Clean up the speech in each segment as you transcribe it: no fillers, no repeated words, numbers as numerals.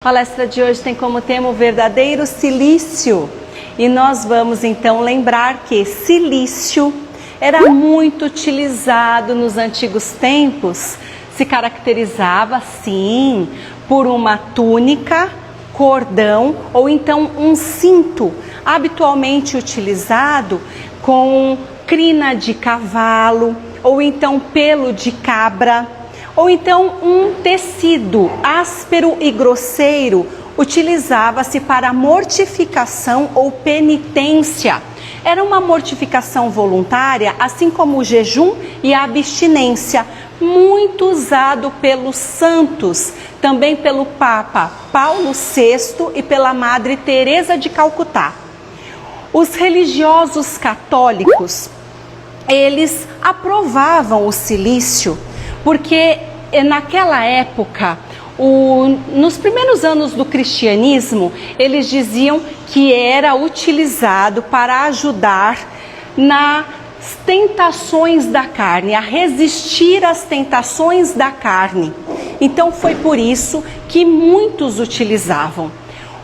A palestra de hoje tem como tema o verdadeiro silício. E nós vamos então lembrar que silício era muito utilizado nos antigos tempos. Se caracterizava, sim, por uma túnica, cordão ou então um cinto, habitualmente utilizado com crina de cavalo ou então pelo de cabra. Ou então um tecido áspero e grosseiro utilizava-se para mortificação ou penitência. Era uma mortificação voluntária, assim como o jejum e a abstinência, muito usado pelos santos, também pelo Papa Paulo VI e pela Madre Teresa de Calcutá. Os religiosos católicos, eles aprovavam o silício, porque naquela época, nos primeiros anos do cristianismo, eles diziam que era utilizado para ajudar nas tentações da carne, a resistir às tentações da carne. Então foi por isso que muitos utilizavam.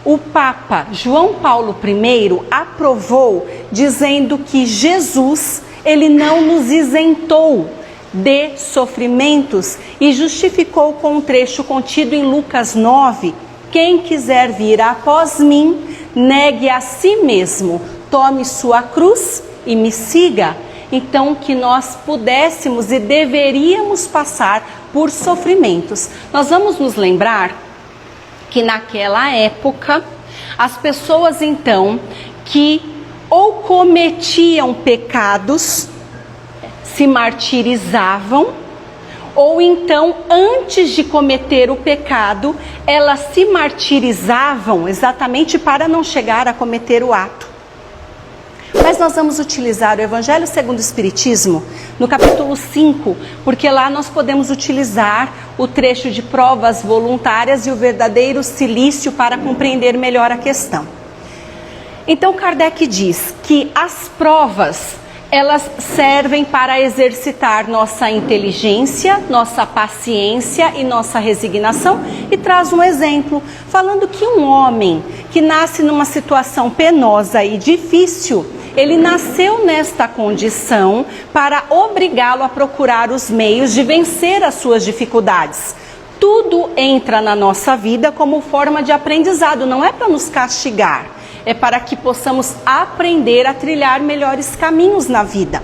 O Papa João Paulo I aprovou, dizendo que Jesus, ele não nos isentou de sofrimentos e justificou com um trecho contido em Lucas 9: quem quiser vir após mim, negue a si mesmo, tome sua cruz e me siga. Então que nós pudéssemos e deveríamos passar por sofrimentos. Nós vamos nos lembrar que naquela época as pessoas então que ou cometiam pecados se martirizavam, ou então antes de cometer o pecado, elas se martirizavam exatamente para não chegar a cometer o ato. Mas nós vamos utilizar o Evangelho segundo o Espiritismo, no capítulo 5, porque lá nós podemos utilizar o trecho de provas voluntárias e o verdadeiro silício para compreender melhor a questão. Então Kardec diz que as provas, elas servem para exercitar nossa inteligência, nossa paciência e nossa resignação, e traz um exemplo, falando que um homem que nasce numa situação penosa e difícil, ele nasceu nesta condição para obrigá-lo a procurar os meios de vencer as suas dificuldades. Tudo entra na nossa vida como forma de aprendizado, não é para nos castigar. É para que possamos aprender a trilhar melhores caminhos na vida.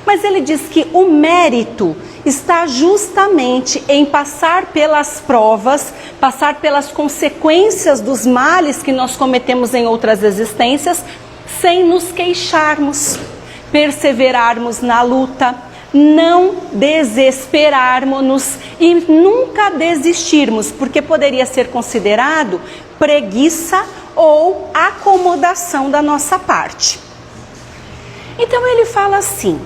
Mas ele diz que o mérito está justamente em passar pelas provas, passar pelas consequências dos males que nós cometemos em outras existências, sem nos queixarmos, perseverarmos na luta, não desesperarmos-nos e nunca desistirmos, porque poderia ser considerado preguiça ou acomodação da nossa parte. Então ele fala assim,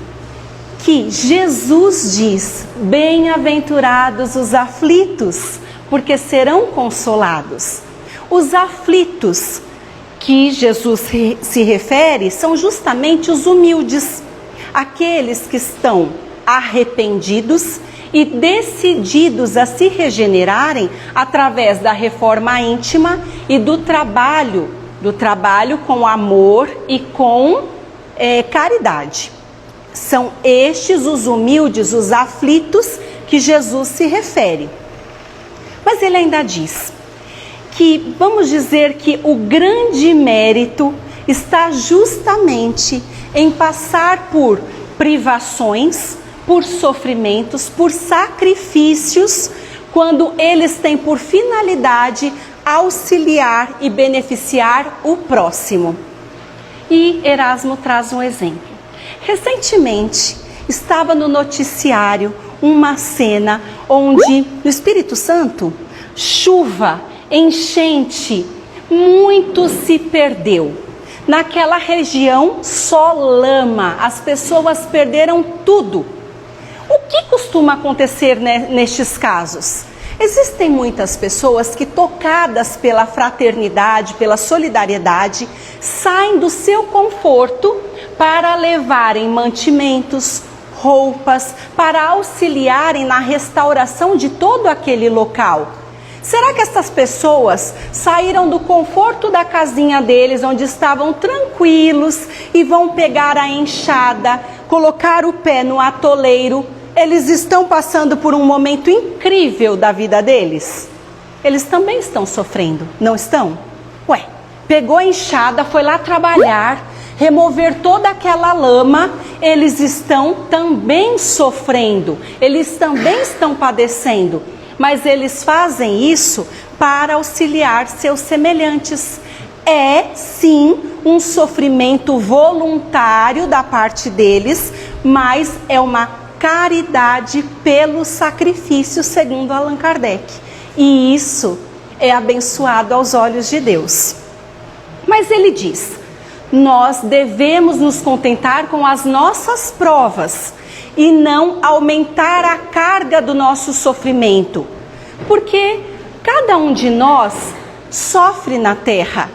que Jesus diz: bem-aventurados os aflitos, porque serão consolados. Os aflitos que Jesus se refere são justamente os humildes, aqueles que estão arrependidos e decididos a se regenerarem através da reforma íntima e do trabalho com amor e com caridade. São estes os humildes, os aflitos, que Jesus se refere. Mas ele ainda diz que, vamos dizer que o grande mérito está justamente em passar por privações, por sofrimentos, por sacrifícios, quando eles têm por finalidade auxiliar e beneficiar o próximo. E Erasmo traz um exemplo. Recentemente estava no noticiário uma cena onde, no Espírito Santo, chuva, enchente, muito se perdeu. Naquela região só lama, as pessoas perderam tudo. O que costuma acontecer nestes casos? Existem muitas pessoas que, tocadas pela fraternidade, pela solidariedade, saem do seu conforto para levarem mantimentos, roupas, para auxiliarem na restauração de todo aquele local. Será que essas pessoas saíram do conforto da casinha deles, onde estavam tranquilos, e vão pegar a enxada, colocar o pé no atoleiro? Eles estão passando por um momento incrível da vida deles. Eles também estão sofrendo, não estão? Ué, pegou a enxada, foi lá trabalhar, remover toda aquela lama, eles estão também sofrendo, eles também estão padecendo, mas eles fazem isso para auxiliar seus semelhantes. É sim um sofrimento voluntário da parte deles, mas é uma caridade pelo sacrifício, segundo Allan Kardec. E isso é abençoado aos olhos de Deus. Mas ele diz: nós devemos nos contentar com as nossas provas e não aumentar a carga do nosso sofrimento, porque cada um de nós sofre na Terra,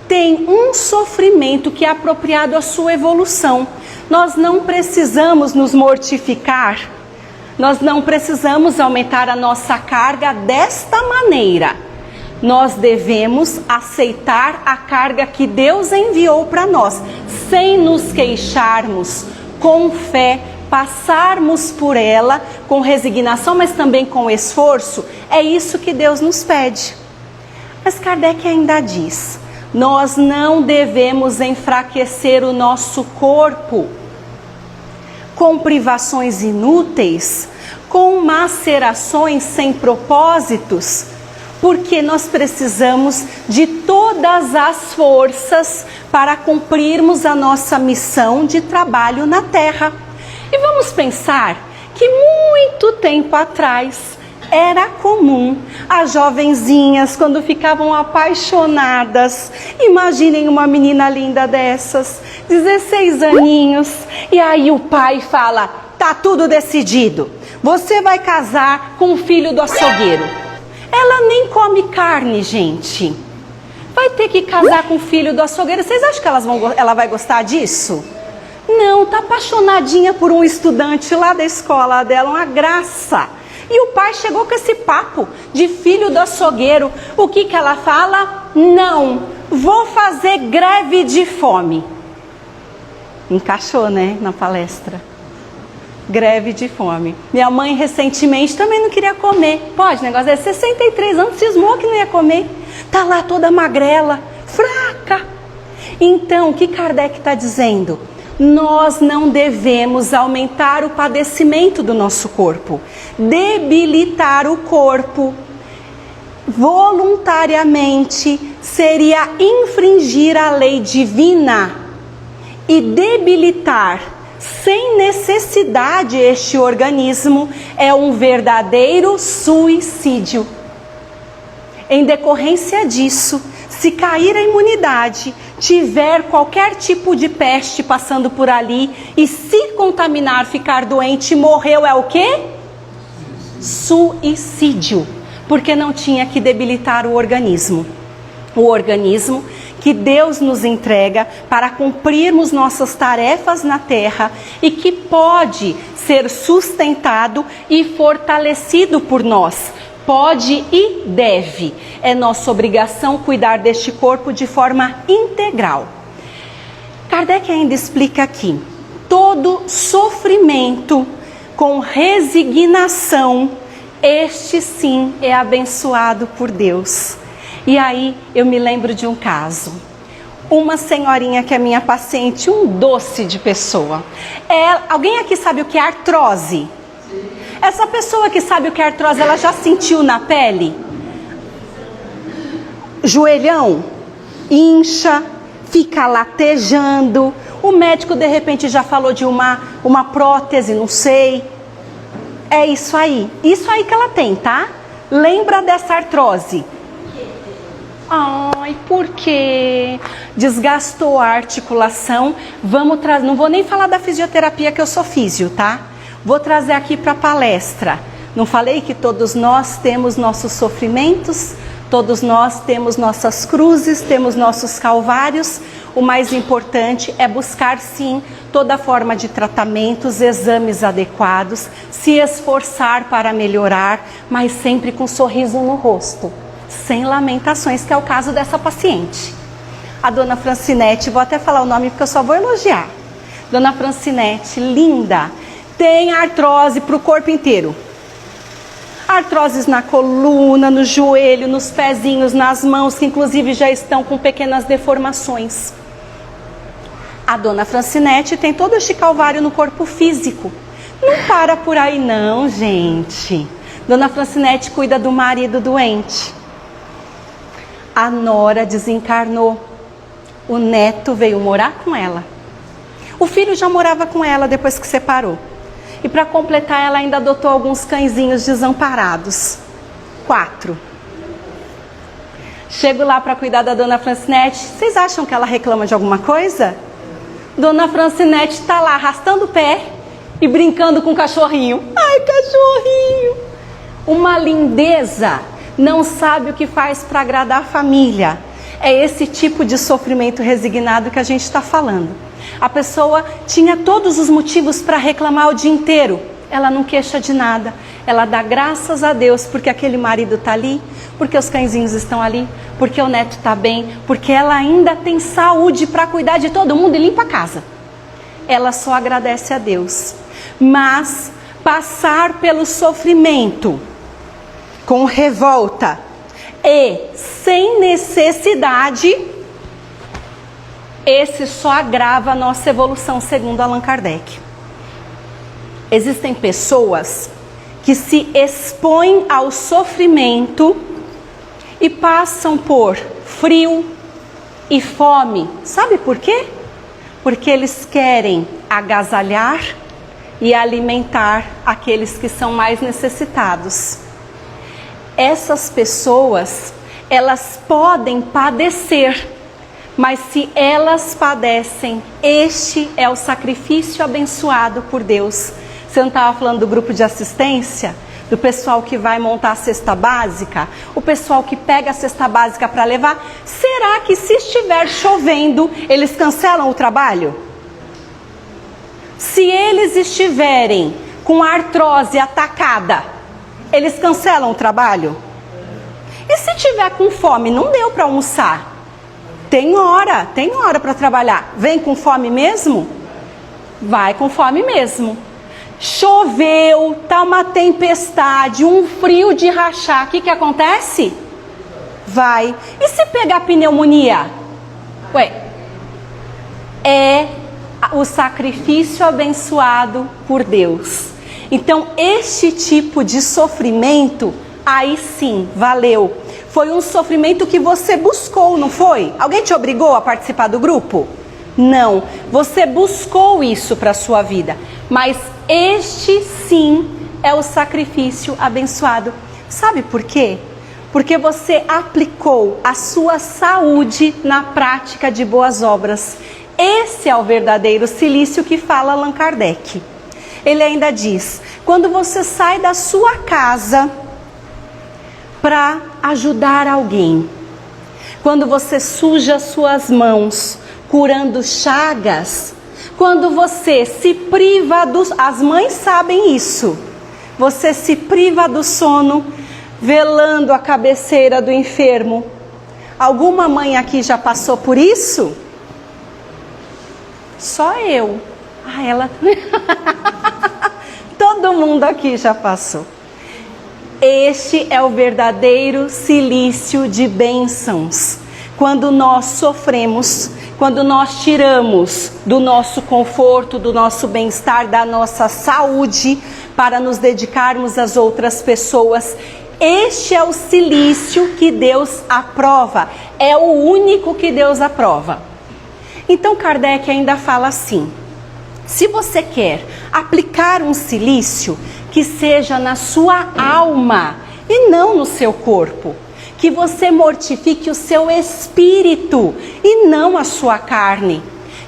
tem um sofrimento que é apropriado à sua evolução. Nós não precisamos nos mortificar, nós não precisamos aumentar a nossa carga desta maneira. Nós devemos aceitar a carga que Deus enviou para nós, sem nos queixarmos, com fé, passarmos por ela com resignação, mas também com esforço. É isso que Deus nos pede. Mas Kardec ainda diz: nós não devemos enfraquecer o nosso corpo com privações inúteis, com macerações sem propósitos, porque nós precisamos de todas as forças para cumprirmos a nossa missão de trabalho na Terra. E vamos pensar que muito tempo atrás era comum as jovenzinhas, quando ficavam apaixonadas, imaginem uma menina linda dessas, 16 aninhos, e aí o pai fala: tá tudo decidido, você vai casar com o filho do açougueiro. Ela nem come carne, gente. Vai ter que casar com o filho do açougueiro. Vocês acham que ela vai gostar disso? Não, tá apaixonadinha por um estudante lá da escola dela, uma graça. E o pai chegou com esse papo de filho do açougueiro. O que que ela fala? Não, vou fazer greve de fome. Encaixou, né, na palestra. Greve de fome. Minha mãe recentemente também não queria comer. Pode, negócio é 63 anos, cismou que não ia comer. Tá lá toda magrela, fraca. Então, o que Kardec está dizendo? Nós não devemos aumentar o padecimento do nosso corpo, debilitar o corpo voluntariamente seria infringir a lei divina, e debilitar sem necessidade este organismo é um verdadeiro suicídio. Em decorrência disso, se cair a imunidade, tiver qualquer tipo de peste passando por ali e se contaminar, ficar doente, morreu, é o quê? Suicídio, porque não tinha que debilitar o organismo. O organismo que Deus nos entrega para cumprirmos nossas tarefas na Terra e que pode ser sustentado e fortalecido por nós. Pode e deve. É nossa obrigação cuidar deste corpo de forma integral. Kardec ainda explica aqui: todo sofrimento com resignação, este sim é abençoado por Deus. E aí eu me lembro de um caso. Uma senhorinha que é minha paciente, um doce de pessoa. Alguém aqui sabe o que é artrose? Essa pessoa que sabe o que é artrose, ela já sentiu na pele? Joelhão, incha, fica latejando. O médico de repente já falou de uma prótese, não sei. É isso aí que ela tem, tá? Lembra dessa artrose? Ai, por quê? Desgastou a articulação. Não vou nem falar da fisioterapia, que eu sou físio, tá? Vou trazer aqui para a palestra. Não falei que todos nós temos nossos sofrimentos, todos nós temos nossas cruzes, temos nossos calvários. o mais importante é buscar sim toda forma de tratamentos, exames adequados, se esforçar para melhorar, mas sempre com um sorriso no rosto, sem lamentações, que é o caso dessa paciente. A dona Francinete, vou até falar o nome porque eu só vou elogiar. Dona Francinete, linda, tem artrose para o corpo inteiro. Artroses na coluna, no joelho, nos pezinhos, nas mãos, que inclusive já estão com pequenas deformações. A dona Francinete tem todo este calvário no corpo físico. Não para por aí não, gente. Dona Francinete cuida do marido doente. A nora desencarnou. O neto veio morar com ela. O filho já morava com ela depois que separou. E para completar, ela ainda adotou alguns cãezinhos desamparados. 4. Chego lá para cuidar da dona Francinete. Vocês acham que ela reclama de alguma coisa? Dona Francinete está lá arrastando o pé e brincando com o cachorrinho. Ai, cachorrinho! Uma lindeza. Não sabe o que faz para agradar a família. É esse tipo de sofrimento resignado que a gente está falando. A pessoa tinha todos os motivos para reclamar o dia inteiro. Ela não queixa de nada. Ela dá graças a Deus porque aquele marido está ali, porque os cãezinhos estão ali, porque o neto está bem, porque ela ainda tem saúde para cuidar de todo mundo e limpa a casa. Ela só agradece a Deus. Mas passar pelo sofrimento com revolta e sem necessidade, esse só agrava a nossa evolução, segundo Allan Kardec. Existem pessoas que se expõem ao sofrimento e passam por frio e fome. Sabe por quê? Porque eles querem agasalhar e alimentar aqueles que são mais necessitados. Essas pessoas, elas podem padecer, mas se elas padecem, este é o sacrifício abençoado por Deus. Você não estava falando do grupo de assistência? Do pessoal que vai montar a cesta básica? O pessoal que pega a cesta básica para levar? Será que se estiver chovendo, eles cancelam o trabalho? Se eles estiverem com a artrose atacada, eles cancelam o trabalho? E se tiver com fome, não deu para almoçar? Tem hora para trabalhar. Vem com fome mesmo? Vai com fome mesmo. Choveu, tá uma tempestade, um frio de rachar. O que acontece? Vai. E se pegar pneumonia? Ué, é o sacrifício abençoado por Deus. Então, este tipo de sofrimento, aí sim, valeu. Foi um sofrimento que você buscou, não foi? Alguém te obrigou a participar do grupo? Não. Você buscou isso para a sua vida. Mas este sim é o sacrifício abençoado. Sabe por quê? Porque você aplicou a sua saúde na prática de boas obras. Esse é o verdadeiro silício que fala Allan Kardec. Ele ainda diz, quando você sai da sua casa para ajudar alguém, quando você suja suas mãos curando chagas, quando você se priva as mães sabem isso, você se priva do sono, velando a cabeceira do enfermo. Alguma mãe aqui já passou por isso? Só eu. Ah, ela... Todo mundo aqui já passou. Este é o verdadeiro silício de bênçãos. Quando nós sofremos, quando nós tiramos do nosso conforto, do nosso bem-estar, da nossa saúde, para nos dedicarmos às outras pessoas. Este é o silício que Deus aprova. É o único que Deus aprova. Então Kardec ainda fala assim, se você quer aplicar um silício, que seja na sua alma e não no seu corpo. Que você mortifique o seu espírito e não a sua carne.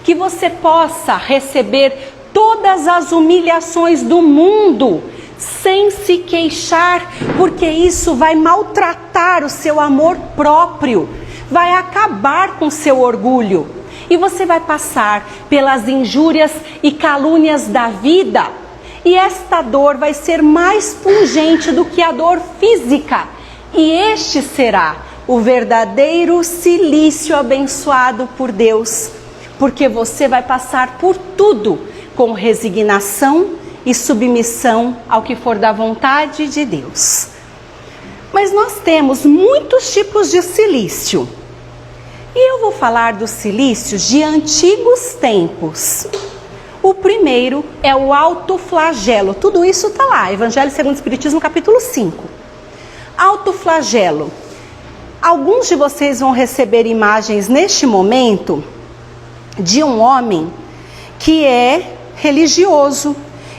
Que você possa receber todas as humilhações do mundo sem se queixar, porque isso vai maltratar o seu amor próprio, vai acabar com o seu orgulho. E você vai passar pelas injúrias e calúnias da vida. E esta dor vai ser mais pungente do que a dor física. E este será o verdadeiro cilício abençoado por Deus. Porque você vai passar por tudo com resignação e submissão ao que for da vontade de Deus. Mas nós temos muitos tipos de cilício. E eu vou falar dos cilícios de antigos tempos. O primeiro é o autoflagelo. Tudo isso está lá, Evangelho segundo o Espiritismo, capítulo 5. Autoflagelo. Alguns de vocês vão receber imagens neste momento de um homem que é religioso.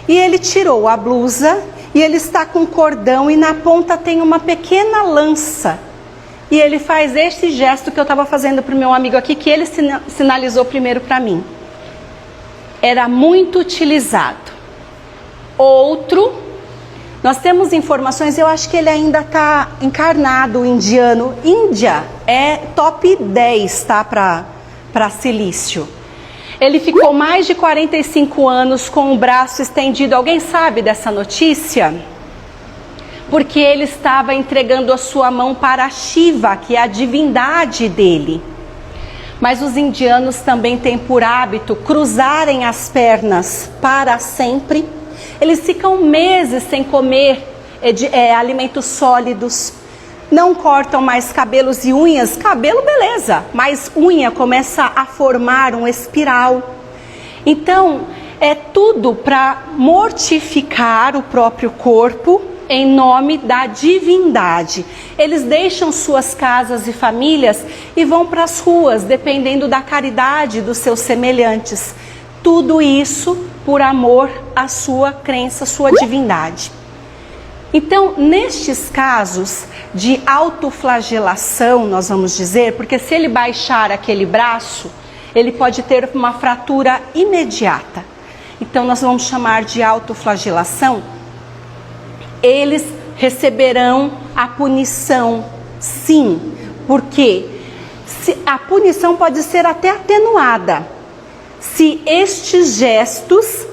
E ele tirou a blusa e ele está com um cordão e na ponta tem uma pequena lança. E ele faz esse gesto que eu estava fazendo para o meu amigo aqui, que ele sinalizou primeiro para mim. Era muito utilizado. Outro, nós temos informações, eu acho que ele ainda está encarnado, o indiano. Índia é top 10, tá, para cilício. Ele ficou mais de 45 anos com o braço estendido. Alguém sabe dessa notícia? Porque ele estava entregando a sua mão para Shiva, que é a divindade dele. Mas os indianos também têm por hábito cruzarem as pernas para sempre. Eles ficam meses sem comer alimentos sólidos. Não cortam mais cabelos e unhas. Cabelo, beleza, mas unha começa a formar um espiral. Então, é tudo para mortificar o próprio corpo em nome da divindade. Eles deixam suas casas e famílias e vão para as ruas, dependendo da caridade dos seus semelhantes. Tudo isso por amor à sua crença, à sua divindade. Então, nestes casos de autoflagelação, nós vamos dizer, porque se ele baixar aquele braço, ele pode ter uma fratura imediata. Então, nós vamos chamar de autoflagelação. Eles receberão a punição, sim, porque a punição pode ser até atenuada. Se estes gestos,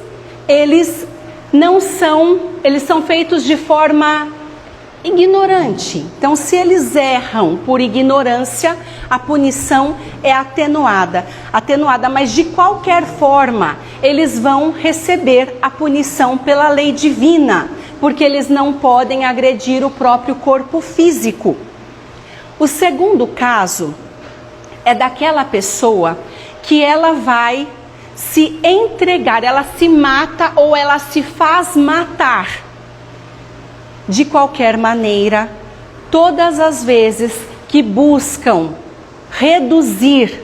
eles são feitos de forma ignorante. Então, se eles erram por ignorância, a punição é atenuada, mas de qualquer forma, eles vão receber a punição pela lei divina, porque eles não podem agredir o próprio corpo físico. O segundo caso é daquela pessoa que ela vai se entregar, ela se mata ou ela se faz matar. De qualquer maneira, todas as vezes que buscam reduzir,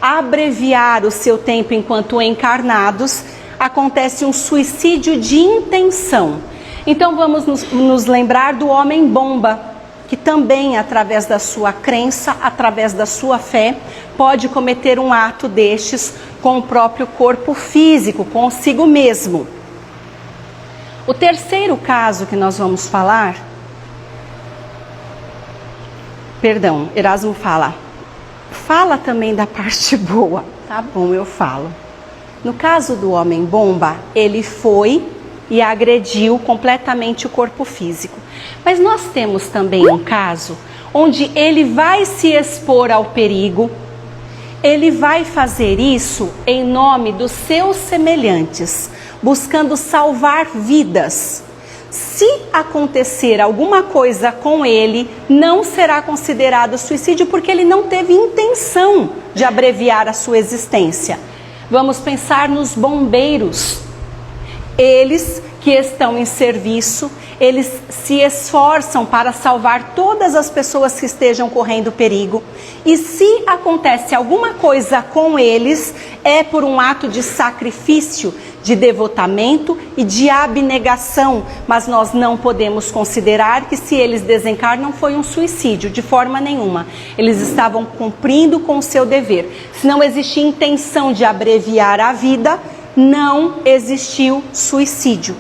abreviar o seu tempo enquanto encarnados, acontece um suicídio de intenção. Então vamos nos lembrar do homem-bomba, que também, através da sua crença, através da sua fé, pode cometer um ato destes com o próprio corpo físico, consigo mesmo. O terceiro caso que nós vamos falar, Erasmo fala também da parte boa, tá bom, eu falo. No caso do homem-bomba, ele foi e agrediu completamente o corpo físico. Mas nós temos também um caso onde ele vai se expor ao perigo, ele vai fazer isso em nome dos seus semelhantes, buscando salvar vidas. Se acontecer alguma coisa com ele, não será considerado suicídio porque ele não teve intenção de abreviar a sua existência. Vamos pensar nos bombeiros. Eles que estão em serviço, eles se esforçam para salvar todas as pessoas que estejam correndo perigo. E se acontece alguma coisa com eles, é por um ato de sacrifício, de devotamento e de abnegação. Mas nós não podemos considerar que se eles desencarnam foi um suicídio, de forma nenhuma. Eles estavam cumprindo com o seu dever. Se não existia intenção de abreviar a vida, não existiu suicídio.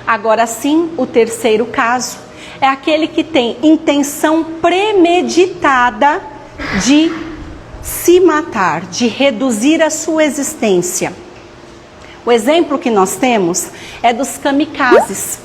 Agora sim, o terceiro caso é aquele que tem intenção premeditada de se matar, de reduzir a sua existência. O exemplo que nós temos é dos kamikazes,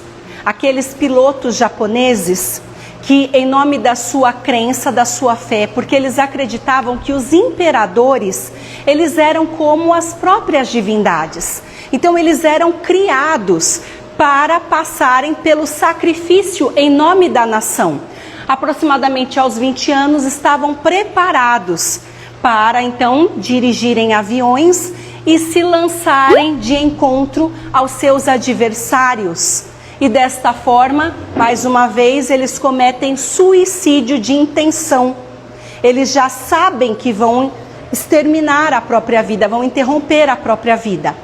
aqueles pilotos japoneses que, em nome da sua crença, da sua fé, porque eles acreditavam que os imperadores, eles eram como as próprias divindades. Então eles eram criados para passarem pelo sacrifício em nome da nação. Aproximadamente aos 20 anos estavam preparados para então dirigirem aviões e se lançarem de encontro aos seus adversários. E desta forma, mais uma vez, eles cometem suicídio de intenção. Eles já sabem que vão exterminar a própria vida, vão interromper a própria vida.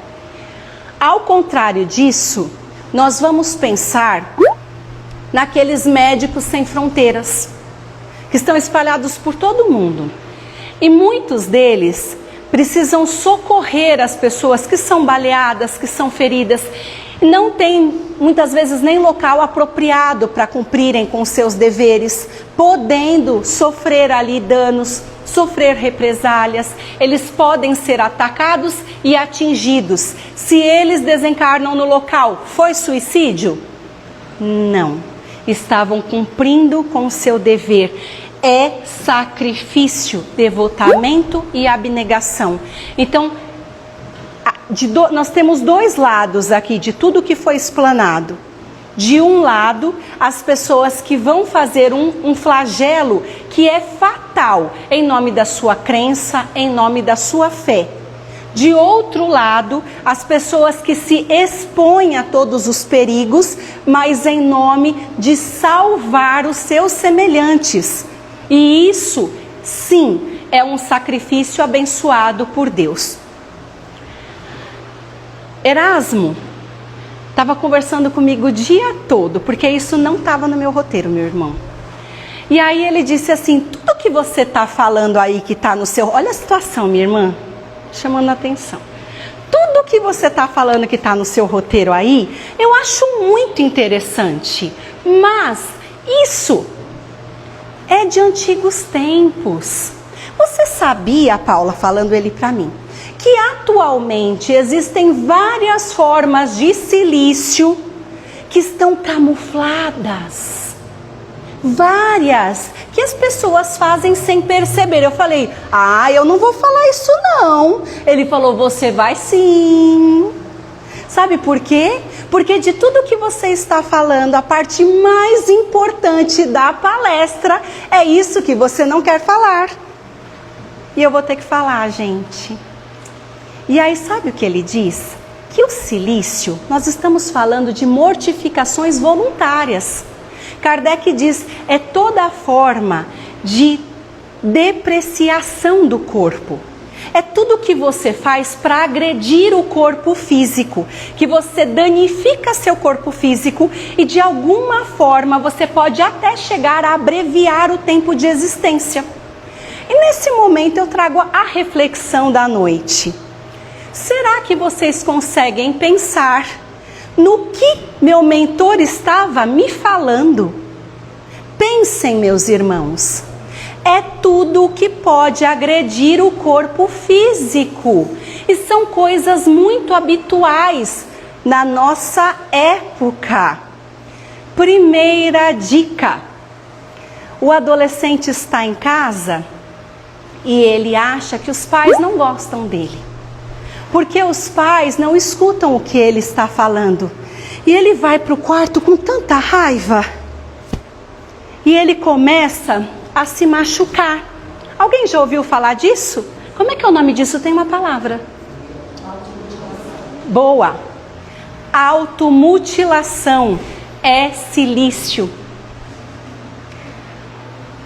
Ao contrário disso, nós vamos pensar naqueles médicos sem fronteiras, que estão espalhados por todo o mundo. E muitos deles precisam socorrer as pessoas que são baleadas, que são feridas. Não tem, muitas vezes, nem local apropriado para cumprirem com seus deveres, podendo sofrer ali danos, sofrer represálias. Eles podem ser atacados e atingidos. Se eles desencarnam no local, foi suicídio? Não. Estavam cumprindo com o seu dever. É sacrifício, devotamento e abnegação. Então, nós temos dois lados aqui de tudo que foi explanado. De um lado, as pessoas que vão fazer um flagelo que é fatal em nome da sua crença, em nome da sua fé. De outro lado, as pessoas que se expõem a todos os perigos, mas em nome de salvar os seus semelhantes. E isso, sim, é um sacrifício abençoado por Deus. Erasmo estava conversando comigo o dia todo, porque isso não estava no meu roteiro, meu irmão. E aí ele disse assim, tudo que você está falando aí que está no seu... Olha a situação, minha irmã, chamando a atenção. Tudo que você está falando que está no seu roteiro aí, eu acho muito interessante. Mas isso é de antigos tempos. Você sabia, Paula, falando ele para mim, que atualmente existem várias formas de silício que estão camufladas. Várias, que as pessoas fazem sem perceber. Eu falei, eu não vou falar isso não. Ele falou, você vai sim. Sabe por quê? Porque de tudo que você está falando, a parte mais importante da palestra é isso que você não quer falar. E eu vou ter que falar, gente. E aí, sabe o que ele diz? Que o silício, nós estamos falando de mortificações voluntárias. Kardec diz, é toda a forma de depreciação do corpo. É tudo que você faz para agredir o corpo físico, que você danifica seu corpo físico e de alguma forma você pode até chegar a abreviar o tempo de existência. E nesse momento eu trago a reflexão da noite. Será que vocês conseguem pensar no que meu mentor estava me falando? Pensem, meus irmãos. É tudo o que pode agredir o corpo físico. E são coisas muito habituais na nossa época. Primeira dica. O adolescente está em casa e ele acha que os pais não gostam dele. Porque os pais não escutam o que ele está falando. E ele vai para o quarto com tanta raiva. E ele começa a se machucar. Alguém já ouviu falar disso? Como é que é o nome disso? Tem uma palavra. Boa. Automutilação é silício.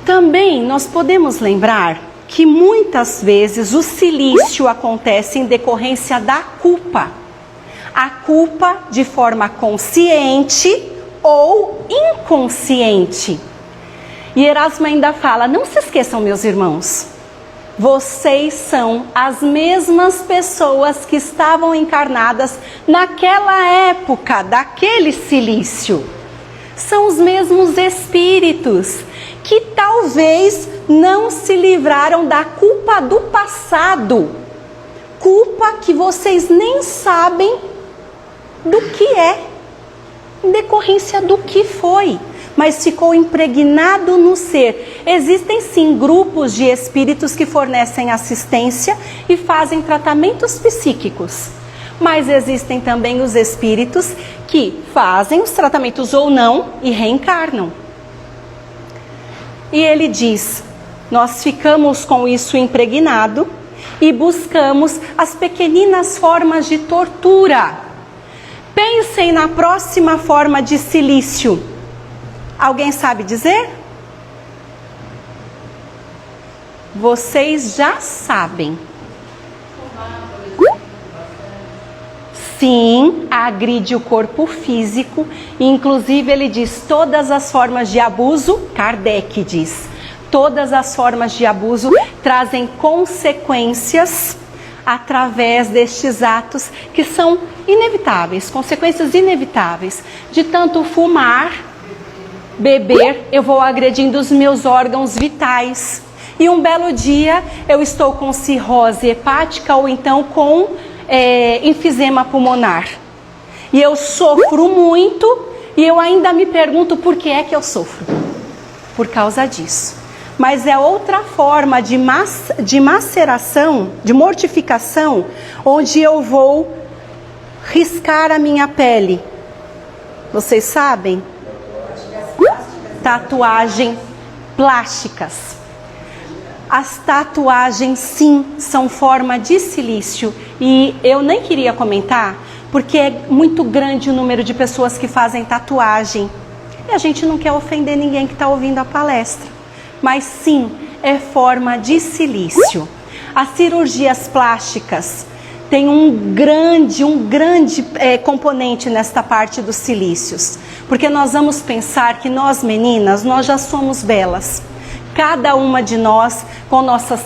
Também nós podemos lembrar que muitas vezes o silício acontece em decorrência da culpa. A culpa de forma consciente ou inconsciente. E Erasmo ainda fala, não se esqueçam, meus irmãos, vocês são as mesmas pessoas que estavam encarnadas naquela época, daquele silício. São os mesmos espíritos que talvez não se livraram da culpa do passado. Culpa que vocês nem sabem do que é, em decorrência do que foi, mas ficou impregnado no ser. Existem sim grupos de espíritos que fornecem assistência e fazem tratamentos psíquicos, mas existem também os espíritos que fazem os tratamentos ou não e reencarnam. E ele diz, nós ficamos com isso impregnado e buscamos as pequeninas formas de tortura. Pensem na próxima forma de silício. Alguém sabe dizer? Vocês já sabem. Sim, agride o corpo físico. Inclusive ele diz todas as formas de abuso, Kardec diz, todas as formas de abuso trazem consequências através destes atos que são inevitáveis, consequências inevitáveis. De tanto fumar, beber, eu vou agredindo os meus órgãos vitais. E um belo dia eu estou com cirrose hepática ou então com enfisema pulmonar. E eu sofro muito e eu ainda me pergunto por que é que eu sofro. Por causa disso. Mas é outra forma de maceração, de mortificação, onde eu vou riscar a minha pele. Vocês sabem? Tatuagem plásticas. As tatuagens, sim, são forma de silício. E eu nem queria comentar, porque é muito grande o número de pessoas que fazem tatuagem. E a gente não quer ofender ninguém que está ouvindo a palestra. Mas sim, é forma de silício. As cirurgias plásticas têm um grande componente nesta parte dos silícios. Porque nós vamos pensar que nós meninas, nós já somos belas. Cada uma de nós com nossas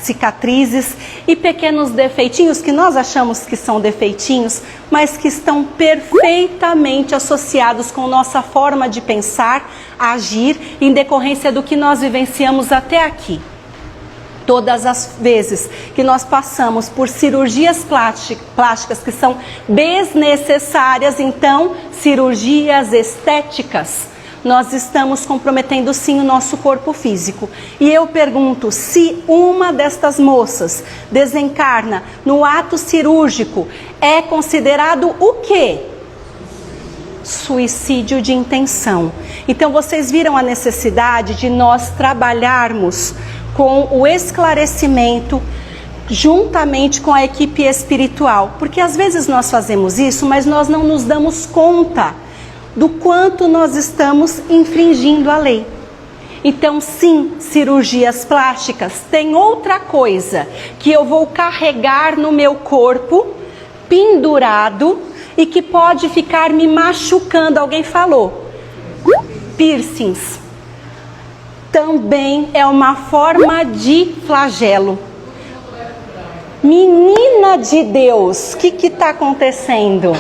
cicatrizes e pequenos defeitinhos que nós achamos que são defeitinhos, mas que estão perfeitamente associados com nossa forma de pensar, agir, em decorrência do que nós vivenciamos até aqui. Todas as vezes que nós passamos por cirurgias plásticas que são desnecessárias, então cirurgias estéticas, nós estamos comprometendo sim o nosso corpo físico. E eu pergunto, se uma destas moças desencarna no ato cirúrgico, é considerado o quê? Suicídio de intenção. Então vocês viram a necessidade de nós trabalharmos com o esclarecimento juntamente com a equipe espiritual. Porque às vezes nós fazemos isso, mas nós não nos damos conta do quanto nós estamos infringindo a lei. Então sim, cirurgias plásticas tem outra coisa que eu vou carregar no meu corpo, pendurado, e que pode ficar me machucando. Alguém falou, piercings. Também é uma forma de flagelo. Menina de Deus, o que está acontecendo?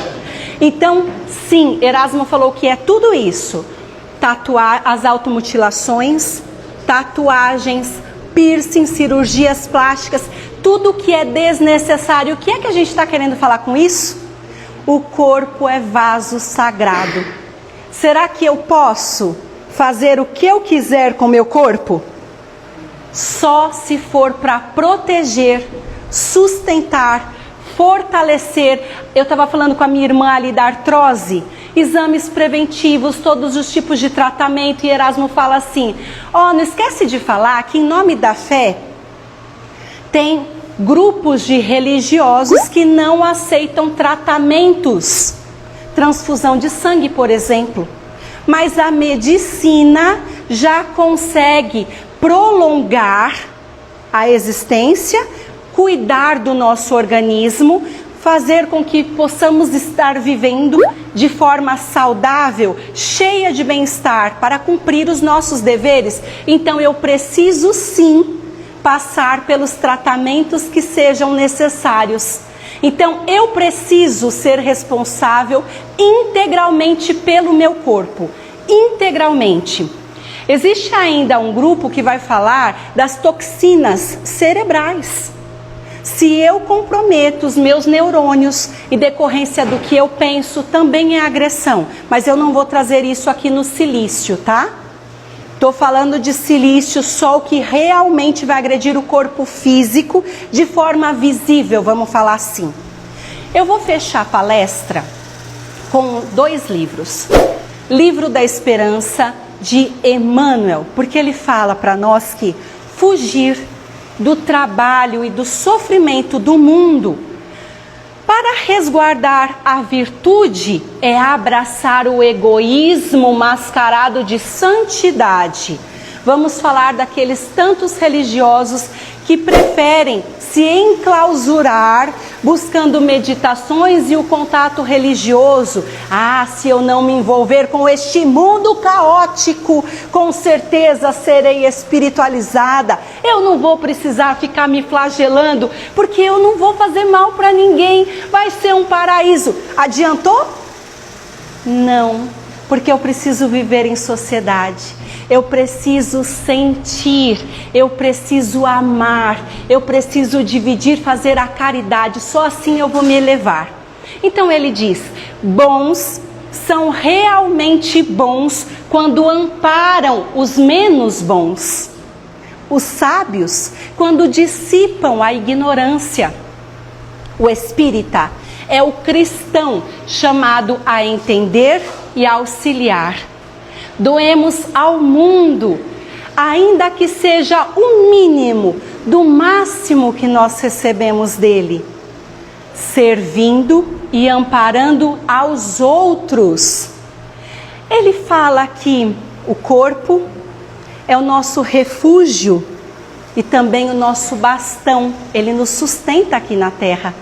Então, sim, Erasmo falou que é tudo isso. As automutilações, tatuagens, piercing, cirurgias plásticas, tudo que é desnecessário. O que é que a gente está querendo falar com isso? O corpo é vaso sagrado. Será que eu posso fazer o que eu quiser com o meu corpo? Só se for para proteger, sustentar, fortalecer. Eu estava falando com a minha irmã ali da artrose, exames preventivos, todos os tipos de tratamento, e Erasmo fala assim, não esquece de falar que em nome da fé tem grupos de religiosos que não aceitam tratamentos, transfusão de sangue, por exemplo, mas a medicina já consegue prolongar a existência, cuidar do nosso organismo, fazer com que possamos estar vivendo de forma saudável, cheia de bem-estar, para cumprir os nossos deveres. Então eu preciso sim passar pelos tratamentos que sejam necessários. Então eu preciso ser responsável integralmente pelo meu corpo, integralmente. Existe ainda um grupo que vai falar das toxinas cerebrais. Se eu comprometo os meus neurônios em decorrência do que eu penso, também é agressão. Mas eu não vou trazer isso aqui no silício, tá? Estou falando de silício, só o que realmente vai agredir o corpo físico de forma visível, vamos falar assim. Eu vou fechar a palestra com 2 livros. Livro da Esperança, de Emmanuel, porque ele fala para nós que fugir do trabalho e do sofrimento do mundo para resguardar a virtude é abraçar o egoísmo mascarado de santidade. Vamos falar daqueles tantos religiosos que preferem se enclausurar buscando meditações e o contato religioso. Ah, se eu não me envolver com este mundo caótico, com certeza serei espiritualizada. Eu não vou precisar ficar me flagelando, porque eu não vou fazer mal para ninguém. Vai ser um paraíso. Adiantou? Não, porque eu preciso viver em sociedade. Eu preciso sentir, eu preciso amar, eu preciso dividir, fazer a caridade, só assim eu vou me elevar. Então ele diz, bons são realmente bons quando amparam os menos bons. Os sábios, quando dissipam a ignorância. O espírita é o cristão chamado a entender e a auxiliar. Doemos ao mundo, ainda que seja o mínimo do máximo que nós recebemos dele, servindo e amparando aos outros. Ele fala que o corpo é o nosso refúgio e também o nosso bastão, ele nos sustenta aqui na terra.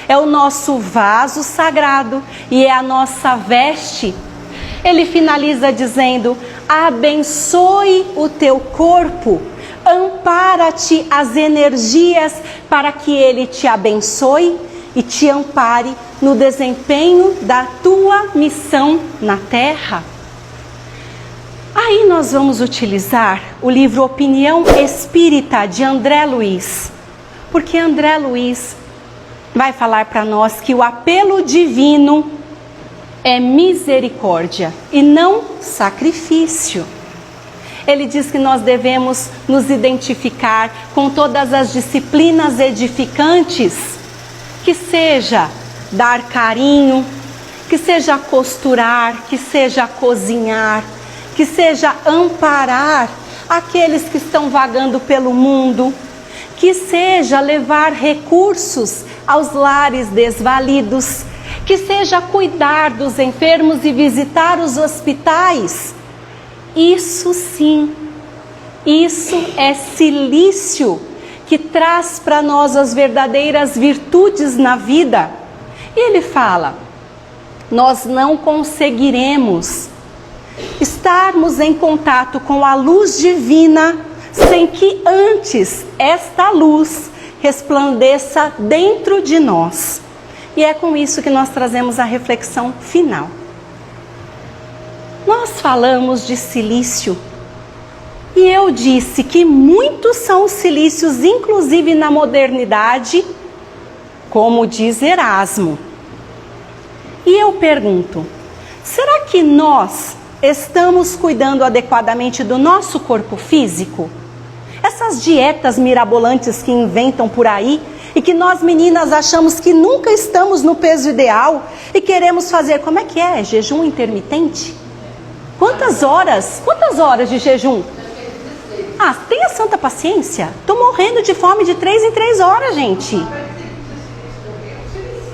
É o nosso vaso sagrado e é a nossa veste. Ele finaliza dizendo, abençoe o teu corpo, ampara-te as energias para que ele te abençoe e te ampare no desempenho da tua missão na terra. Aí nós vamos utilizar o livro Opinião Espírita de André Luiz, porque André Luiz vai falar para nós que o apelo divino é misericórdia e não sacrifício. Ele diz que nós devemos nos identificar com todas as disciplinas edificantes, que seja dar carinho, que seja costurar, que seja cozinhar, que seja amparar aqueles que estão vagando pelo mundo, que seja levar recursos aos lares desvalidos, que seja cuidar dos enfermos e visitar os hospitais. Isso sim, isso é silício que traz para nós as verdadeiras virtudes na vida. E ele fala, nós não conseguiremos estarmos em contato com a luz divina sem que antes esta luz resplandeça dentro de nós. E é com isso que nós trazemos a reflexão final. Nós falamos de silício e eu disse que muitos são os silícios, inclusive na modernidade, como diz Erasmo. E eu pergunto, será que nós estamos cuidando adequadamente do nosso corpo físico? Essas dietas mirabolantes que inventam por aí, e que nós meninas achamos que nunca estamos no peso ideal e queremos fazer, como é que é? Jejum intermitente? Quantas horas de jejum? Ah, tenha santa paciência. Estou morrendo de fome de 3 em 3 horas, gente.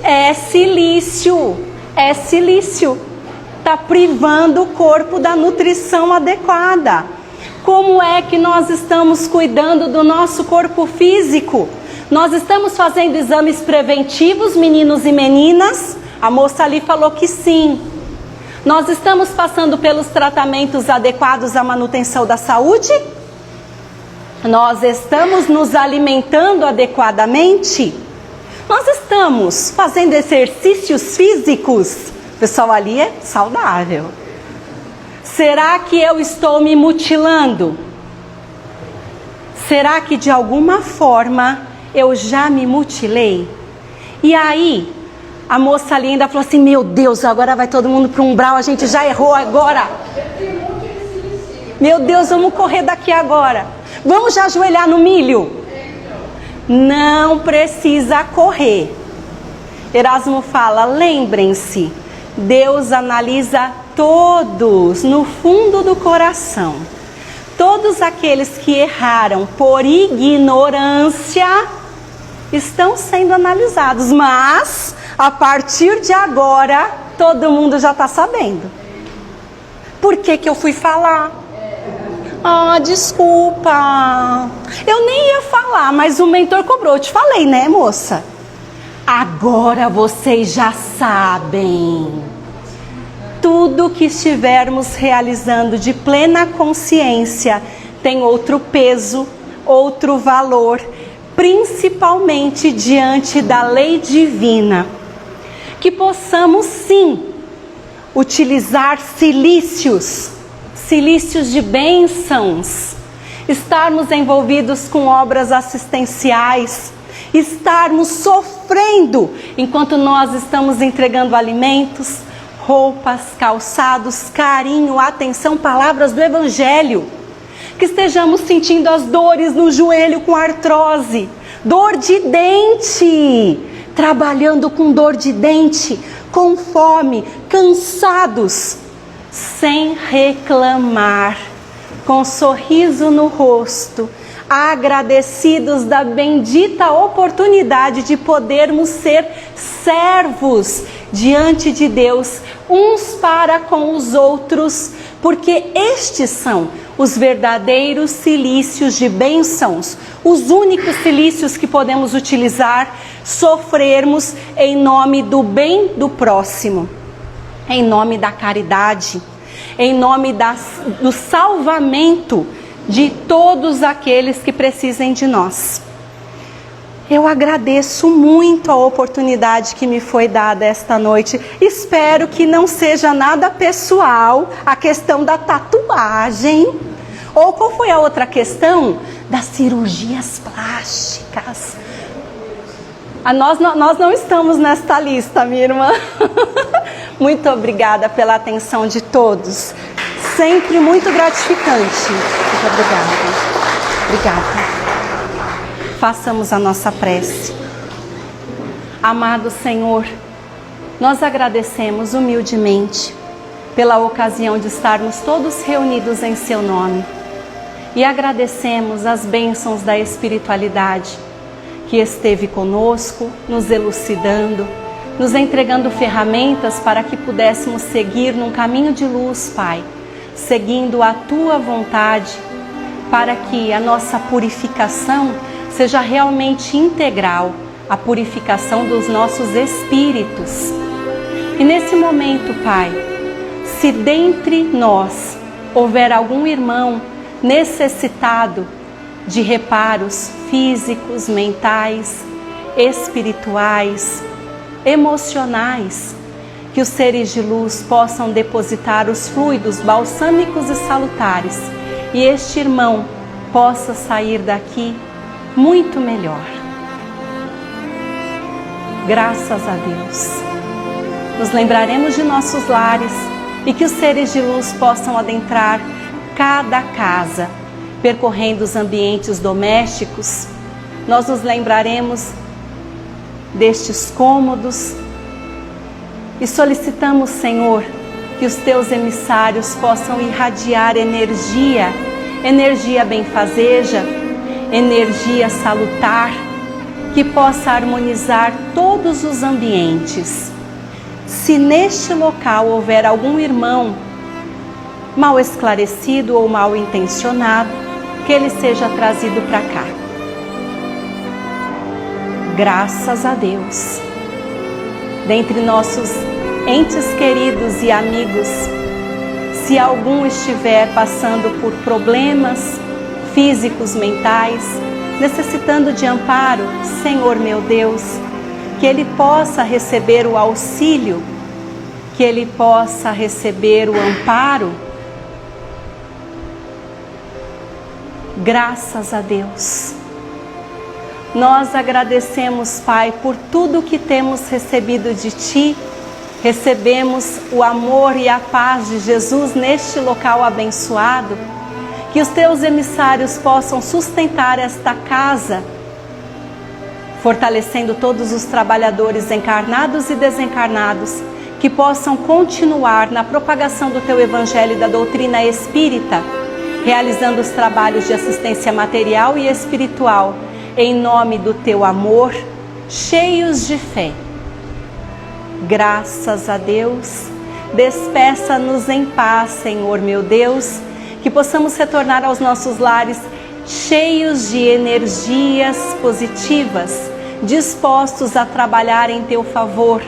É silício. Está privando o corpo da nutrição adequada. Como é que nós estamos cuidando do nosso corpo físico? Nós estamos fazendo exames preventivos, meninos e meninas? A moça ali falou que sim. Nós estamos passando pelos tratamentos adequados à manutenção da saúde? Nós estamos nos alimentando adequadamente? Nós estamos fazendo exercícios físicos? O pessoal ali é saudável. Será que eu estou me mutilando? Será que de alguma forma eu já me mutilei? E aí, a moça linda falou assim, meu Deus, agora vai todo mundo para um umbral, a gente já errou agora. Meu Deus, vamos correr daqui agora. Vamos já ajoelhar no milho? Não precisa correr. Erasmo fala, lembrem-se, Deus analisa todos no fundo do coração. Todos aqueles que erraram por ignorância estão sendo analisados, mas a partir de agora todo mundo já está sabendo. Por que eu fui falar? Ah, desculpa, eu nem ia falar, mas o mentor cobrou. Eu te falei, né, moça? Agora vocês já sabem. Tudo que estivermos realizando de plena consciência tem outro peso, outro valor, principalmente diante da lei divina. Que possamos sim utilizar silícios de bênçãos, estarmos envolvidos com obras assistenciais, estarmos sofrendo enquanto nós estamos entregando alimentos, roupas, calçados, carinho, atenção, palavras do Evangelho. Que estejamos sentindo as dores no joelho com artrose, dor de dente, trabalhando com dor de dente, com fome, cansados, sem reclamar, com sorriso no rosto, agradecidos da bendita oportunidade de podermos ser servos diante de Deus, uns para com os outros, porque estes são os verdadeiros cilícios de bênçãos, os únicos cilícios que podemos utilizar, sofrermos em nome do bem do próximo, em nome da caridade, em nome do salvamento de todos aqueles que precisem de nós. Eu agradeço muito a oportunidade que me foi dada esta noite. Espero que não seja nada pessoal a questão da tatuagem. Ou qual foi a outra questão? Das cirurgias plásticas. Nós não estamos nesta lista, minha irmã. Muito obrigada pela atenção de todos. Sempre muito gratificante. Muito obrigada. Obrigada. Façamos a nossa prece. Amado Senhor, nós agradecemos humildemente pela ocasião de estarmos todos reunidos em Seu nome e agradecemos as bênçãos da espiritualidade que esteve conosco, nos elucidando, nos entregando ferramentas para que pudéssemos seguir num caminho de luz, Pai, seguindo a Tua vontade, para que a nossa purificação seja realmente integral, a purificação dos nossos espíritos. E nesse momento, Pai, se dentre nós houver algum irmão necessitado de reparos físicos, mentais, espirituais, emocionais, que os seres de luz possam depositar os fluidos balsâmicos e salutares e este irmão possa sair daqui muito melhor. Graças a Deus. Nos lembraremos de nossos lares e que os seres de luz possam adentrar cada casa, percorrendo os ambientes domésticos. Nós nos lembraremos destes cômodos e solicitamos, Senhor, que os Teus emissários possam irradiar energia benfazeja, energia salutar, que possa harmonizar todos os ambientes. Se neste local houver algum irmão mal esclarecido ou mal intencionado, que ele seja trazido para cá. Graças a Deus. Dentre nossos entes queridos e amigos, se algum estiver passando por problemas físicos, mentais, necessitando de amparo, Senhor meu Deus, que ele possa receber o auxílio, que ele possa receber o amparo Graças a Deus. Nós agradecemos, Pai, por tudo que temos recebido de Ti. Recebemos o amor e a paz de Jesus neste local abençoado. Que os Teus emissários possam sustentar esta casa, fortalecendo todos os trabalhadores encarnados e desencarnados, que possam continuar na propagação do Teu Evangelho e da doutrina espírita, realizando os trabalhos de assistência material e espiritual, em nome do Teu amor, cheios de fé. Graças a Deus. Despeça-nos em paz, Senhor meu Deus, que possamos retornar aos nossos lares cheios de energias positivas, dispostos a trabalhar em Teu favor,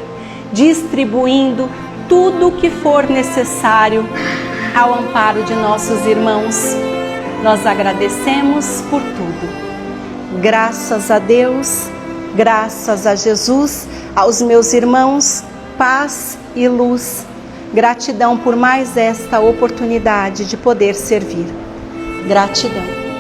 distribuindo tudo o que for necessário ao amparo de nossos irmãos. Nós agradecemos por tudo. Graças a Deus, graças a Jesus, aos meus irmãos, paz e luz. Gratidão por mais esta oportunidade de poder servir. Gratidão.